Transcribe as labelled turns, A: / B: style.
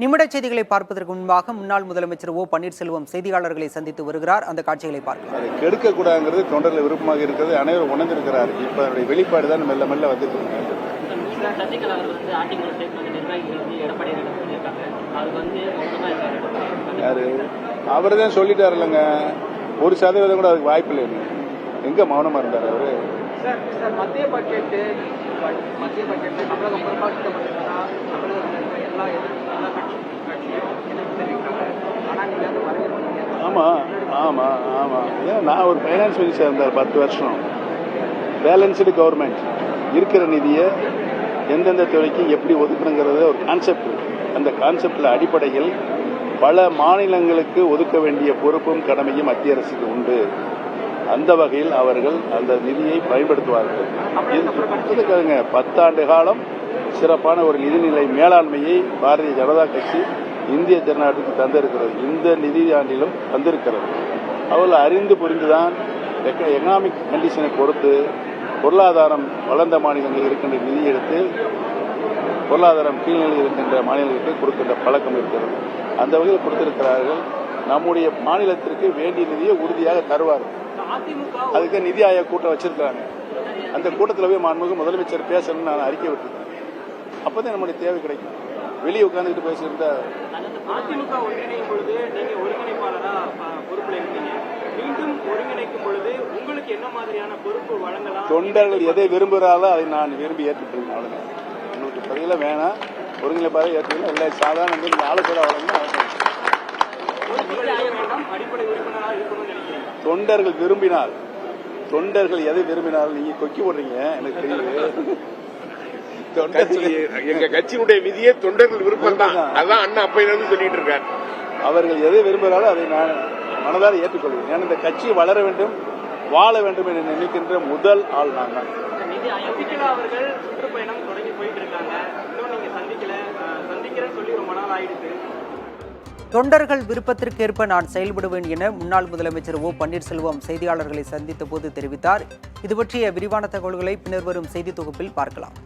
A: நிமிட செய்திகளை பார்ப்பதற்கு முன்பாக முன்னாள் முதலமைச்சர் ஓ பன்னீர்செல்வம் செய்தியாளர்களை சந்தித்து வருகிறார். அந்த காட்சிகளை பார்க்கலாம்.
B: அதை கெடுக்கக்கூடாதுங்கிறது தொண்டர்கள் விருப்பமாக இருக்கிறது அனைவரும் உணர்ந்திருக்கிறார். இப்ப அவருடைய வெளிப்பாடு தான் மெல்ல மெல்ல வந்துட்டு யாரு அவர் தான் சொல்லிட்டாரு இல்லைங்க, 1% கூட அதுக்கு வாய்ப்பு இல்லை. எங்க மௌனமா இருந்தார் அவரு?
C: மத்திய பட்ஜெட் தமிழகம்
B: ஆமா ஆமா ஆமா ஏன் நான் ஒரு ஃபைனான்ஸ் மினிஸ்டர் இருந்தார் 10 வருஷம். பேலன்ஸ்டு கவர்மெண்ட் இருக்கிற நிதியை எந்தெந்த துறைக்கு எப்படி ஒதுக்கணுங்கிறத ஒரு கான்செப்ட். அந்த கான்செப்டில் அடிப்படையில் பல மாநிலங்களுக்கு ஒதுக்க வேண்டிய பொறுப்பும் கடமையும் மத்திய அரசுக்கு உண்டு. அந்த வகையில் அவர்கள் அந்த நிதியை பயன்படுத்துவார்கள். 10 ஆண்டு காலம் சிறப்பான ஒரு நிதிநிலை மேலாண்மையை பாரதிய ஜனதா கட்சி இந்திய திருநாட்டுக்கு தந்திருக்கிறது. இந்த நிதி ஆண்டிலும் தந்திருக்கிறது. அவர்கள் அறிந்து புரிந்துதான் எக்கனாமிக் கண்டிஷனை பொறுத்து பொருளாதாரம் வளர்ந்த மாநிலங்கள் இருக்கின்ற நிதி எடுத்து பொருளாதாரம் கீழ்நிலையில் இருக்கின்ற மாநிலங்களுக்கு கொடுக்கின்ற பழக்கம் இருக்கிறது. அந்த வகையில் கொடுத்திருக்கிறார்கள். நம்முடைய மாநிலத்திற்கு வேண்டிய நிதியை உறுதியாக தருவார்கள். அதுக்கு நிதி ஆயோக் கூட்டம் வச்சிருக்காங்க. அந்த கூட்டத்தில் போய் மாண்புமிகு முதலமைச்சர் பேசணும்னு நான் அறிக்கை விட்டுருக்கேன். அப்பதான் நம்முடைய தேவை கிடைக்கும். வெளியே உட்கார்ந்துட்டு பேசியிருந்தா
C: அதிமுக ஒருங்கிணைக்கும் பொழுது நீங்க ஒருங்கிணைப்பாளரா பொறுப்புல இருக்கீங்க. மீண்டும் ஒருங்கிணைக்கும் பொழுது உங்களுக்கு என்ன மாதிரியான பொறுப்பு வழங்கலாம்? தொண்டர்கள்
B: எதை விரும்புகிறாரோ அதை நான் விரும்பி ஏற்றுக்கொள்கிறேன். அவ்வளவுதான். உங்களுக்கு பதில வேணாம், ஒருங்கிணைப்பாக ஏற்றுக்கணும். இல்லை சாதாரண நீங்க ஆலோசனை வழங்கணும்.
C: அடிப்படை உறுப்பினராக இருக்கணும்னு நினைக்கிறேன்.
B: தொண்டர்கள் விரும்பினால், தொண்டர்கள் எதை விரும்பினாலும் நீங்க கொக்கி போடுறீங்க எனக்கு தெரியுது.
D: எங்க கட்சியினுடைய விதியே தொண்டர்கள் விருப்பம் தான். அதான் அண்ணா அப்பையிலிருந்து சொல்லிட்டு இருக்காரு.
B: அவர்கள் எதை விரும்புகிறாலும் அதை நான் மனதார ஏற்றுக்கொள்வேன். ஏன்னா இந்த கட்சி வளர வேண்டும், வாழ வேண்டும் என்று நினைக்கின்ற முதல் ஆள் நான் தான்.
C: அவர்கள் சுற்றுப்பயணம் தொடங்கி போயிட்டு இருக்காங்க. இன்னும் நீங்க சந்திக்கிறேன்னு சொல்லி ரொம்ப நாள் ஆயிடுச்சு.
A: தொண்டர்கள் விருப்பத்திற்கேற்ப நான் செயல்படுவேன் என முன்னாள் முதலமைச்சர் ஓ பன்னீர்செல்வம் செய்தியாளர்களை சந்தித்த போது தெரிவித்தார். இது பற்றிய விரிவான தகவல்களை பின்னர் வரும் செய்தி தொகுப்பில் பார்க்கலாம்.